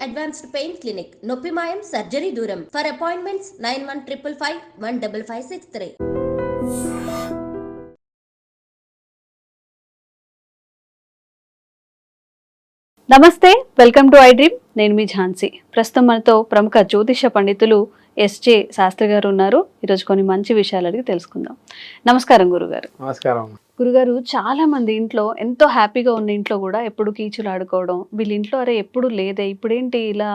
Advanced pain clinic, నొప్పి మాయం, surgery దూరం. For appointments 9155515563. నమస్తే, వెల్కమ్ టు ఐ డ్రీమ్. నేను మీ ఝాన్సీ. ప్రస్తుతం మనతో ప్రముఖ జ్యోతిష పండితులు ఎస్జే శాస్త్రి గారు ఉన్నారు. ఈరోజు కొన్ని మంచి విషయాలు అడిగి తెలుసుకుందాం. నమస్కారం గురుగారు. నమస్కారం. గురుగారు, చాలా మంది ఇంట్లో ఎంతో హ్యాపీగా ఉన్న ఇంట్లో కూడా ఎప్పుడు కీచులు ఆడుకోవడం, వీళ్ళ ఇంట్లో అరే ఎప్పుడు లేదే, ఇప్పుడేంటి ఇలా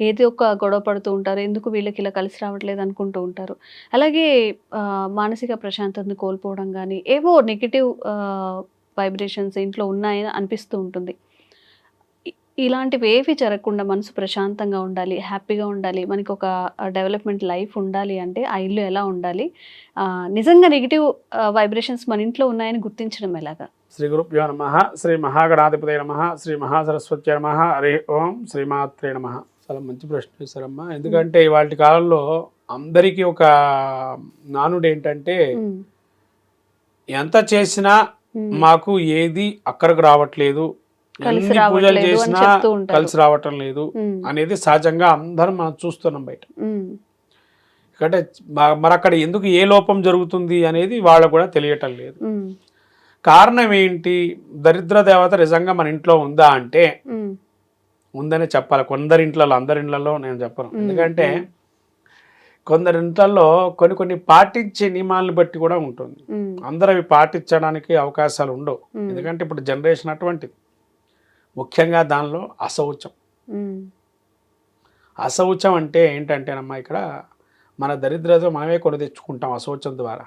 ఏదో ఒక గొడవ పడుతూ ఉంటారు, ఎందుకు వీళ్ళకి ఇలా కలిసి రావట్లేదు అనుకుంటూ ఉంటారు. అలాగే మానసిక ప్రశాంతతను కోల్పోవడం కానీ ఏవో నెగిటివ్ వైబ్రేషన్స్ ఇంట్లో ఉన్నాయని అనిపిస్తూ ఉంటుంది. ఇలాంటివి ఏవి జరగకుండా మనసు ప్రశాంతంగా ఉండాలి, హ్యాపీగా ఉండాలి, మనకి ఒక డెవలప్మెంట్ లైఫ్ ఉండాలి అంటే ఆ ఇల్లు ఎలా ఉండాలి, నిజంగా నెగిటివ్ వైబ్రేషన్స్ మన ఇంట్లో ఉన్నాయని గుర్తించడం ఎలాగా? శ్రీ గురుభ్యో నమః. శ్రీ మహాగణాధిపతయ నమః. శ్రీ మహాసరస్వత్యై నమః. హరి ఓం. శ్రీమాత్రే నమః. చాలా మంచి ప్రశ్న వేశారమ్మా. ఎందుకంటే ఇవాళ కాలంలో అందరికీ ఒక నానుడు ఏంటంటే, ఎంత చేసినా మాకు ఏది అక్కడికి రావట్లేదు, ఎన్ని పూజలు చేసినా కలిసి రావటం లేదు అనేది సహజంగా అందరం మనం చూస్తున్నాం బయట. ఎందుకంటే మరి అక్కడ ఎందుకు ఏ లోపం జరుగుతుంది అనేది వాళ్ళకు కూడా తెలియటం లేదు. కారణం ఏంటి? దరిద్ర దేవత నిజంగా మన ఇంట్లో ఉందా అంటే ఉందనే చెప్పాలి. కొందరి ఇంట్లో, అందరి ఇంట్లో నేను చెప్పను. ఎందుకంటే కొందరి ఇంట్లో కొన్ని పాటించే నియమాలను బట్టి కూడా ఉంటుంది. అందరూ అవి పాటించడానికి అవకాశాలు ఉండవు. ఎందుకంటే ఇప్పుడు జనరేషన్ అటువంటిది. ముఖ్యంగా దానిలో అశౌచం. అశౌచం అంటే ఏంటంటేనమ్మా, ఇక్కడ మన దరిద్రత మనమే కొని తెచ్చుకుంటాం అశౌచం ద్వారా.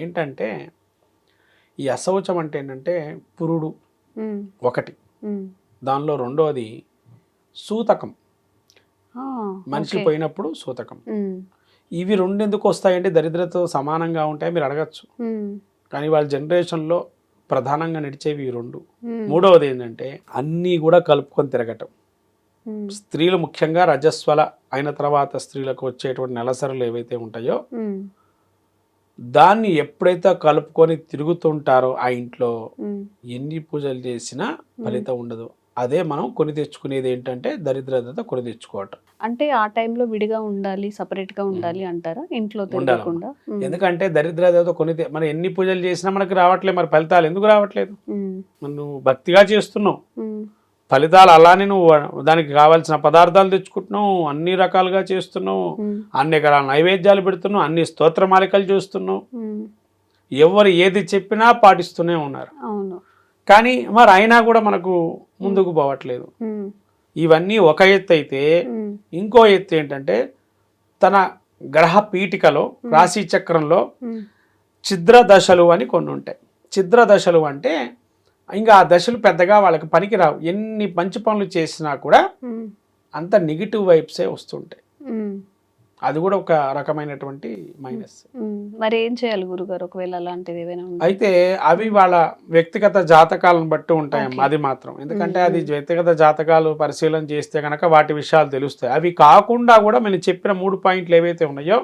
ఏంటంటే ఈ అశౌచం అంటే ఏంటంటే పురుడు ఒకటి, దానిలో రెండోది సూతకం. మనిషి పోయినప్పుడు సూతకం. ఇవి రెండు ఎందుకు వస్తాయంటే దరిద్రతతో సమానంగా ఉంటాయి మీరు అడగచ్చు. కానీ వాళ్ళ జనరేషన్లో ప్రధానంగా నడిచేవి ఈ రెండు. మూడవది ఏంటంటే అన్నీ కూడా కలుపుకొని తిరగటం. స్త్రీలు ముఖ్యంగా రజస్వల అయిన తర్వాత స్త్రీలకు వచ్చేటువంటి నెలసరులు ఏవైతే ఉంటాయో దాన్ని ఎప్పుడైతే కలుపుకొని తిరుగుతుంటారో ఆ ఇంట్లో ఎన్ని పూజలు చేసినా ఫలితం ఉండదు. అదే మనం కొని తెచ్చుకునేది ఏంటంటే దరిద్రత కొని తెచ్చుకోవటం. అంటే ఆ టైంలో విడిగా ఉండాలి, సపరేట్ గా ఉండాలి అంటారా? ఇంట్లో తిరగకుండా. ఎందుకంటే దరిద్రత మనం ఎన్ని పూజలు చేసినా మనకి రావట్లేదు. మరి ఫలితాలు ఎందుకు రావట్లేదు? నువ్వు భక్తిగా చేస్తున్నావు, ఫలితాలు అలానే నువ్వు దానికి కావాల్సిన పదార్థాలు తెచ్చుకుంటున్నావు, అన్ని రకాలుగా చేస్తున్నావు, అన్ని రకాల నైవేద్యాలు పెడుతున్నావు, అన్ని స్తోత్రమాలికలు చేస్తున్నావు, ఎవరు ఏది చెప్పినా పాటిస్తూనే ఉన్నారు. కానీ మరి అయినా కూడా మనకు ముందుకు పోవట్లేదు. ఇవన్నీ ఒక ఎత్తు అయితే, ఇంకో ఎత్తు ఏంటంటే తన గ్రహ పీఠికలో రాశి చక్రంలో ఛిద్ర దశలు అని కొన్ని ఉంటాయి. ఛిద్ర దశలు అంటే ఇంకా ఆ దశలు పెద్దగా వాళ్ళకి పనికిరావు. ఎన్ని మంచి పనులు చేసినా కూడా అంత నెగిటివ్ వైబ్సే వస్తుంటాయి. అది కూడా ఒక రకమైనటువంటి మైనస్. మరి ఏం చేయాలి గురుగారు ఒకవేళ అలాంటిది ఏమైనా? అయితే అవి వాళ్ళ వ్యక్తిగత జాతకాలను బట్టి ఉంటాయమ్మా. అది మాత్రం ఎందుకంటే అది వ్యక్తిగత జాతకాలు పరిశీలన చేస్తే కనుక వాటి విషయాలు తెలుస్తాయి. అవి కాకుండా కూడా నేను చెప్పిన 3 పాయింట్లు ఏవైతే ఉన్నాయో,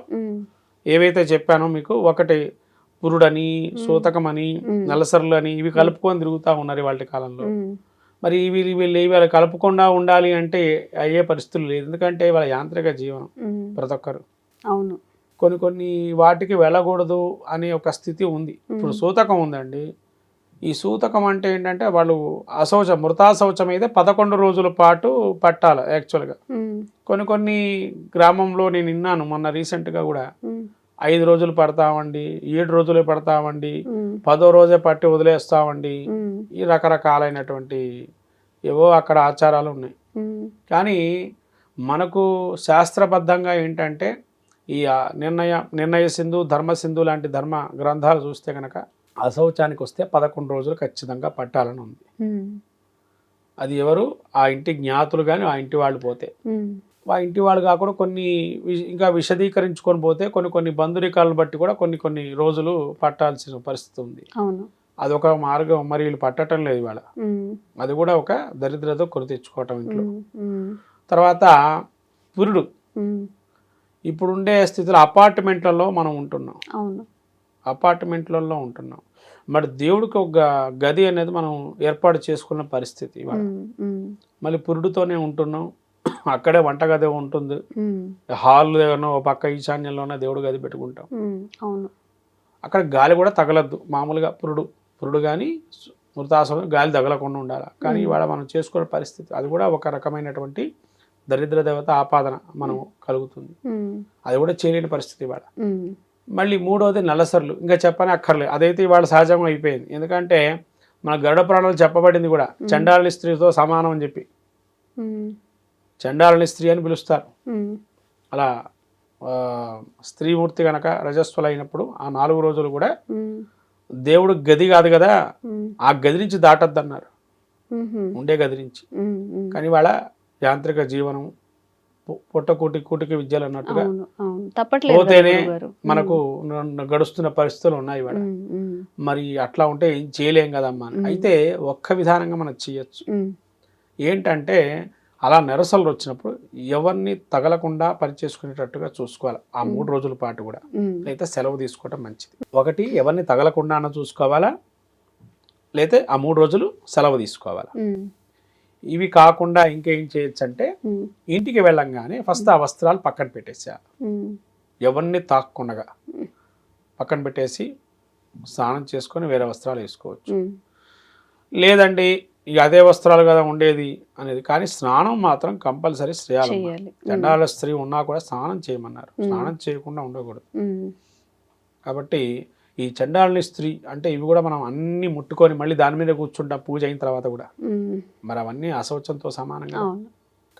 ఏవైతే చెప్పానో మీకు, ఒకటి పురుడని, సూతకం అని, నెలసరులు అని, ఇవి కలుపుకొని తిరుగుతూ ఉన్నారు వాళ్ళ కాలంలో. మరి వీళ్ళు కలుపుకుండా ఉండాలి అంటే అయ్యే పరిస్థితులు లేదు. ఎందుకంటే వాళ్ళ యాంత్రిక జీవనం ప్రతి ఒక్కరు. అవును, కొన్ని వాటికి వెళ్ళకూడదు అనే ఒక స్థితి ఉంది. ఇప్పుడు సూతకం ఉందండి. ఈ సూతకం అంటే ఏంటంటే వాళ్ళు అశౌచం, మృతాశౌచం అయితే 11 రోజుల పాటు పట్టాలి యాక్చువల్గా. కొన్ని గ్రామంలో నేను విన్నాను మొన్న రీసెంట్గా కూడా, 5 రోజులు పడతామండి, 7 రోజులే పడతామండి, 10వ రోజే పట్టి వదిలేస్తామండి. ఈ రకరకాలైనటువంటి ఏవో అక్కడ ఆచారాలు ఉన్నాయి. కానీ మనకు శాస్త్రబద్ధంగా ఏంటంటే ఈ నిర్ణయ సింధు, ధర్మ సింధు లాంటి ధర్మ గ్రంథాలు చూస్తే కనుక అశౌచానికి వస్తే 11 రోజులు ఖచ్చితంగా పట్టాలని ఉంది. అది ఎవరు? ఆ ఇంటి జ్ఞాతులు కానీ ఆ ఇంటి వాళ్ళు పోతే, ఆ ఇంటి వాళ్ళు కాకుండా కొన్ని ఇంకా విశదీకరించుకొని పోతే కొన్ని బంధురికాలను బట్టి కూడా కొన్ని రోజులు పట్టాల్సిన పరిస్థితి ఉంది. అదొక మార్గం. మరి వీళ్ళు పట్టడం లేదు ఇవాళ. అది కూడా ఒక దరిద్రత కొని తెచ్చుకోవటం ఇంట్లో. తర్వాత పురుడు. ఇప్పుడుండే స్థితిలో అపార్ట్మెంట్లలో మనం ఉంటున్నాం. అపార్ట్మెంట్లలో ఉంటున్నాం. మరి దేవుడికి ఒక గది అనేది మనం ఏర్పాటు చేసుకున్న పరిస్థితి ఇవాళ. మళ్ళీ పురుడుతోనే ఉంటున్నాం. అక్కడే వంటగది ఉంటుంది, హాల్ దగ్గర ఒక పక్క ఈశాన్యంలోనే దేవుడు గది పెట్టుకుంటాం. అవును. అక్కడ గాలి కూడా తగలద్దు, మామూలుగా పురుడు కానీ మృతాసనం గాలి తగలకుండా ఉండాలి. కానీ ఇవాళ మనం చేసుకునే పరిస్థితి అది కూడా ఒక రకమైనటువంటి దరిద్ర దేవత ఆపాదన మనం కలుగుతుంది. అది కూడా చేయలేని పరిస్థితి ఇవాళ. మళ్ళీ మూడవది నలసర్లు, ఇంకా చెప్పని అక్కర్లేదు, అదైతే ఇవాళ సహజంగా అయిపోయింది. ఎందుకంటే మన గరుడ పురాణాలు చెప్పబడింది కూడా చండాలని స్త్రీతో సమానం అని చెప్పి, చండాలని స్త్రీ అని పిలుస్తారు. అలా స్త్రీమూర్తి కనుక రజస్వలు అయినప్పుడు ఆ 4 రోజులు కూడా దేవుడు గది కాదు కదా, ఆ గది నుంచి దాటద్దు అన్నారు, ఉండే గది నుంచి. కానీ వాళ్ళ యాంత్రిక జీవనం, కూటికి విద్యలు అన్నట్టుగా పోతేనే మనకు గడుస్తున్న పరిస్థితులు ఉన్నాయి ఇవాళ. మరి అట్లా ఉంటే ఏం చేయలేం కదమ్మా. అయితే ఒక్క విధానంగా మనం చేయొచ్చు. ఏంటంటే అలా నెరసలు వచ్చినప్పుడు ఎవరిని తగలకుండా పనిచేసుకునేటట్టుగా చూసుకోవాలి ఆ 3 రోజుల పాటు కూడా. అయితే సెలవు తీసుకోవటం మంచిది. ఒకటి ఎవరిని తగలకుండా అన్న చూసుకోవాలా, లేతే ఆ 3 రోజులు సెలవు తీసుకోవాలా. ఇవి కాకుండా ఇంకేం చేయొచ్చు అంటే ఇంటికి వెళ్ళంగానే ఫస్ట్ ఆ వస్త్రాలు పక్కన పెట్టేసేయాలి. ఎవరిని తాక్కుండా పక్కన పెట్టేసి స్నానం చేసుకొని వేరే వస్త్రాలు వేసుకోవచ్చు. లేదండి ఇక అదే వస్త్రాలు కదా ఉండేది అనేది, కానీ స్నానం మాత్రం కంపల్సరీ చేయాలి. చండాల స్త్రీ ఉన్నా కూడా స్నానం చేయమన్నారు, స్నానం చేయకుండా ఉండకూడదు. కాబట్టి ఈ చండాలని స్త్రీ అంటే ఇవి కూడా మనం అన్ని ముట్టుకొని మళ్ళీ దాని మీద కూర్చుంటాం పూజ అయిన తర్వాత కూడా, మరి అవన్నీ అశౌచంతో సమానంగా.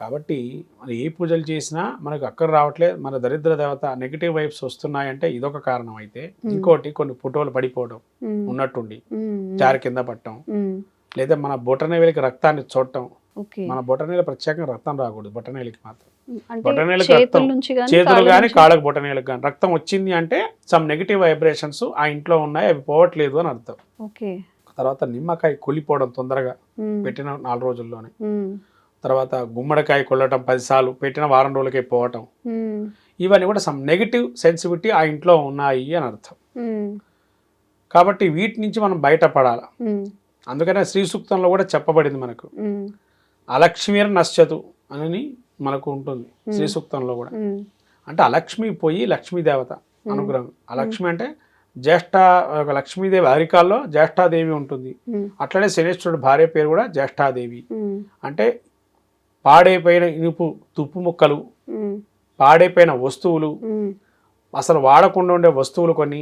కాబట్టి మనం ఏ పూజలు చేసినా మనకు అక్కడ రావట్లేదు, మన దరిద్ర దేవత నెగిటివ్ వైబ్స్ వస్తున్నాయంటే ఇదొక కారణం. అయితే ఇంకోటి కొన్ని ఫోటోలు పడిపోవడం ఉన్నట్టుండి జారి కింద పట్టడం, లేదా మన బొటనవేలికి రక్తాన్ని చూడటం. మన బొటనవేలు ప్రత్యేకంగా రక్తం రాకూడదు, బొటనవేలికి మాత్రం. బొటనవేలికి రక్తం, చేతులు కానీ కాళ్ళకు బొటనవేలికి కానీ రక్తం వచ్చింది అంటే సమ్ నెగిటివ్ వైబ్రేషన్స్ ఆ ఇంట్లో ఉన్నాయి, అవి పోవట్లేదు అని అర్థం. తర్వాత నిమ్మకాయ కొలిపోవడం తొందరగా పెట్టిన 4 రోజుల్లోనే. తర్వాత గుమ్మడికాయ కొల్లటం 10 సార్లు పెట్టిన వారం రోజులకే పోవటం. ఇవన్నీ కూడా సమ్ నెగిటివ్ సెన్సిటివిటీ ఆ ఇంట్లో ఉన్నాయి అని అర్థం. కాబట్టి వీటి నుంచి మనం బయటపడాలి. అందుకనే శ్రీ సూక్తంలో కూడా చెప్పబడింది మనకు, అలక్ష్మీర్ నశ్చతు అని మనకు ఉంటుంది శ్రీ సూక్తంలో కూడా. అంటే అలక్ష్మి పోయి లక్ష్మీదేవత అనుగ్రహం. అలక్ష్మి అంటే జ్యేష్ఠ, లక్ష్మీదేవి అరికాల్లో జ్యేష్ఠాదేవి ఉంటుంది. అట్లనే శనేశ్వరుడు భార్య పేరు కూడా జ్యేష్ఠాదేవి. అంటే పాడైపోయిన ఇనుపు తుప్పు ముక్కలు, పాడైపోయిన వస్తువులు, అసలు వాడకుండా ఉండే వస్తువులు కొన్ని,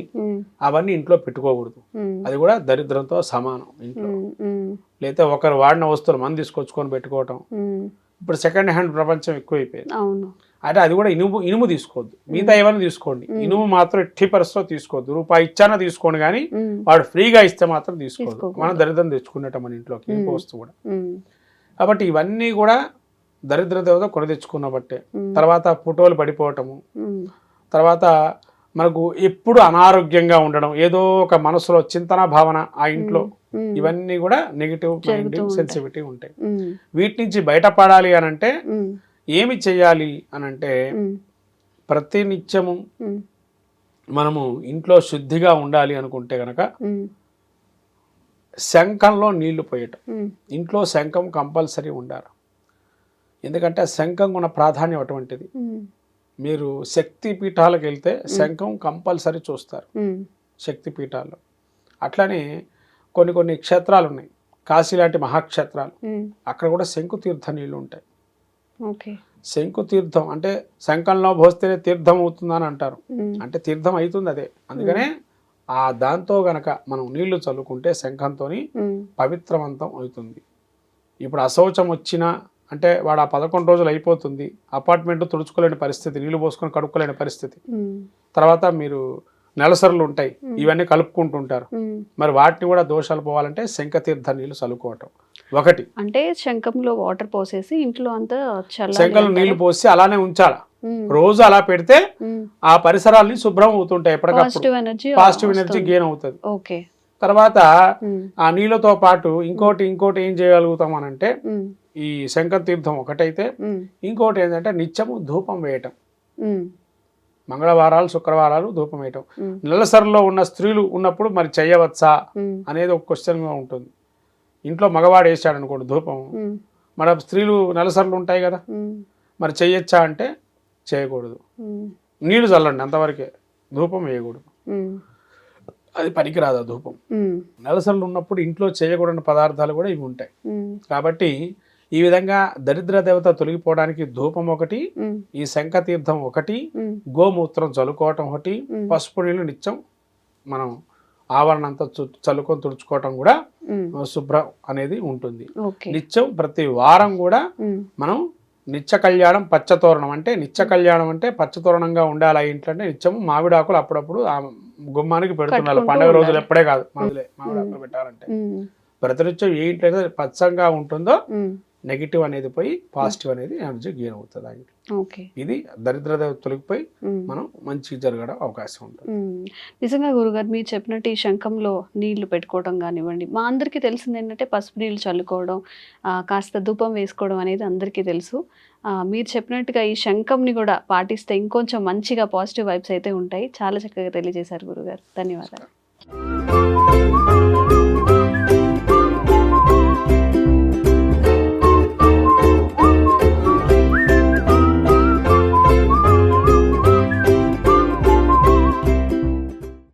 అవన్నీ ఇంట్లో పెట్టుకోకూడదు. అది కూడా దరిద్రంతో సమానం ఇంట్లో. లేదా ఒకరు వాడిన వస్తువులు మనం తీసుకొచ్చుకొని పెట్టుకోవటం. ఇప్పుడు సెకండ్ హ్యాండ్ ప్రపంచం ఎక్కువైపోయింది. అంటే అది కూడా ఇనుము తీసుకోవద్దు, మిగతా ఏమైనా తీసుకోండి, ఇనుము మాత్రం ఎట్టి పరిస్థితిలో తీసుకోవద్దు. రూపాయి ఇచ్చానా తీసుకోండి, కానీ వాడు ఫ్రీగా ఇస్తే మాత్రం తీసుకోవద్దు. మనం దరిద్రం తెచ్చుకున్నట్టు మన ఇంట్లోకి ఇనుపు వస్తువు కూడా. కాబట్టి ఇవన్నీ కూడా దరిద్ర దేవత కొని తెచ్చుకున్న బట్టే. తర్వాత ఫోటోలు పడిపోవటము, తర్వాత మనకు ఎప్పుడు అనారోగ్యంగా ఉండడం, ఏదో ఒక మనసులో చింతన భావన ఆ ఇంట్లో, ఇవన్నీ కూడా నెగిటివ్ మైండ్ సెన్సిటివిటీ ఉంటాయి. వీటి నుంచి బయటపడాలి అని అంటే ఏమి చెయ్యాలి అని అంటే, ప్రతి నిత్యము మనము ఇంట్లో శుద్ధిగా ఉండాలి అనుకుంటే గనక శంఖంలో నీళ్లు పోయటం. ఇంట్లో శంఖం కంపల్సరీ ఉండాలి. ఎందుకంటే శంఖం ఉన్న ప్రాధాన్యం అటువంటిది. మీరు శక్తి పీఠాలకు వెళ్తే శంఖం కంపల్సరీ చూస్తారు శక్తి పీఠాల్లో. అట్లనే కొన్ని క్షేత్రాలు ఉన్నాయి, కాశీ లాంటి మహాక్షేత్రాలు, అక్కడ కూడా శంకు తీర్థ నీళ్ళు ఉంటాయి. శంకు తీర్థం అంటే శంఖంలో పోస్తేనే తీర్థం అవుతుందని అంటారు. అంటే తీర్థం అవుతుంది అదే. అందుకనే ఆ దాంతో గనక మనం నీళ్లు చల్లుకుంటే శంఖంతో పవిత్రవంతం అవుతుంది. ఇప్పుడు అశౌచం వచ్చినా అంటే వాడు ఆ 11 రోజులు అయిపోతుంది, అపార్ట్మెంట్ తుడుచుకోలేని పరిస్థితి, నీళ్లు పోసుకొని కడుక్కోలేని పరిస్థితి. తర్వాత మీరు నెలసరులు ఉంటాయి, ఇవన్నీ కలుపుకుంటుంటారు. మరి వాటిని కూడా దోషాలు పోవాలంటే శంఖతీర్థ నీళ్లు చల్లుకోవటం ఒకటి. అంటే శంఖంలో వాటర్ పోసేసి ఇంట్లో అంతా శంఖంలో నీళ్లు పోసి అలానే ఉంచాలి. రోజు అలా పెడితే ఆ పరిసరాలని శుభ్రం అవుతుంటాయి, ఎప్పటికప్పుడు పాజిటివ్ ఎనర్జీ గెయిన్ అవుతుంది. తర్వాత ఆ నీళ్ళతో పాటు ఇంకోటి ఏం చేయగలుగుతాం అని అంటే, ఈ శంఖ తీర్థం ఒకటైతే ఇంకోటి ఏంటంటే నిత్యము ధూపం వేయటం. మంగళవారాలు శుక్రవారాలు ధూపం వేయటం. నెలసరిలో ఉన్న స్త్రీలు ఉన్నప్పుడు మరి చేయవచ్చా అనేది ఒక క్వశ్చన్గా ఉంటుంది. ఇంట్లో మగవాడు వేసాడు అనుకోండి ధూపం, మన స్త్రీలు నెలసరిలు ఉంటాయి కదా, మరి చేయొచ్చా అంటే చేయకూడదు. నీళ్లు చల్లండి అంతవరకే, ధూపం వేయకూడదు, అది పనికిరాదు ఆ ధూపం. నెలసళ్ళు ఉన్నప్పుడు ఇంట్లో చేయకూడని పదార్థాలు కూడా ఇవి ఉంటాయి. కాబట్టి ఈ విధంగా దరిద్ర దేవత తొలగిపోవడానికి ధూపం ఒకటి, ఈ శంఖతీర్థం ఒకటి, గోమూత్రం చల్లుకోవటం ఒకటి, పసుపు నీళ్ళు నిత్యం మనం ఆవరణ అంతా చల్లుకొని తుడుచుకోవటం కూడా శుభ్రం అనేది ఉంటుంది. నిత్యం ప్రతి వారం కూడా మనం నిత్య కళ్యాణం పచ్చతోరణం, అంటే నిత్య కళ్యాణం అంటే పచ్చతోరణంగా ఉండాలి ఆ ఇంట్లో. అంటే నిత్యం మామిడాకులు అప్పుడప్పుడు ఆ గుమ్మానికి పెడుతున్నారు, పండుగ రోజులు ఎప్పుడే కాదు, మామిడాకులు పెట్టాలంటే ప్రతినిత్యం ఏ ఇంట్లో అయితే పచ్చంగా ఉంటుందో నెగిటివ్ అనేది పోయి పాజిటివ్ అనేది ఎనర్జీ గెయిన్ అవుతుంది ఆ ఇంట్లో. ఇది దరిద్ర దేవత తొలగిపోయి మనం మంచి జరగడం అవకాశం ఉంటుంది. నిజంగా గురుగారు మీరు చెప్పినట్టు ఈ శంఖంలో నీళ్లు పెట్టుకోవడం కానివ్వండి, మా అందరికీ తెలిసింది ఏంటంటే పసుపు నీళ్ళు చల్లుకోవడం, కాస్త ధూపం వేసుకోవడం అనేది అందరికీ తెలుసు. మీరు చెప్పినట్టుగా ఈ శంఖంని కూడా పాటిస్తే ఇంకొంచెం మంచిగా పాజిటివ్ వైబ్స్ అయితే ఉంటాయి. చాలా చక్కగా తెలియజేశారు గురుగారు, ధన్యవాదాలు.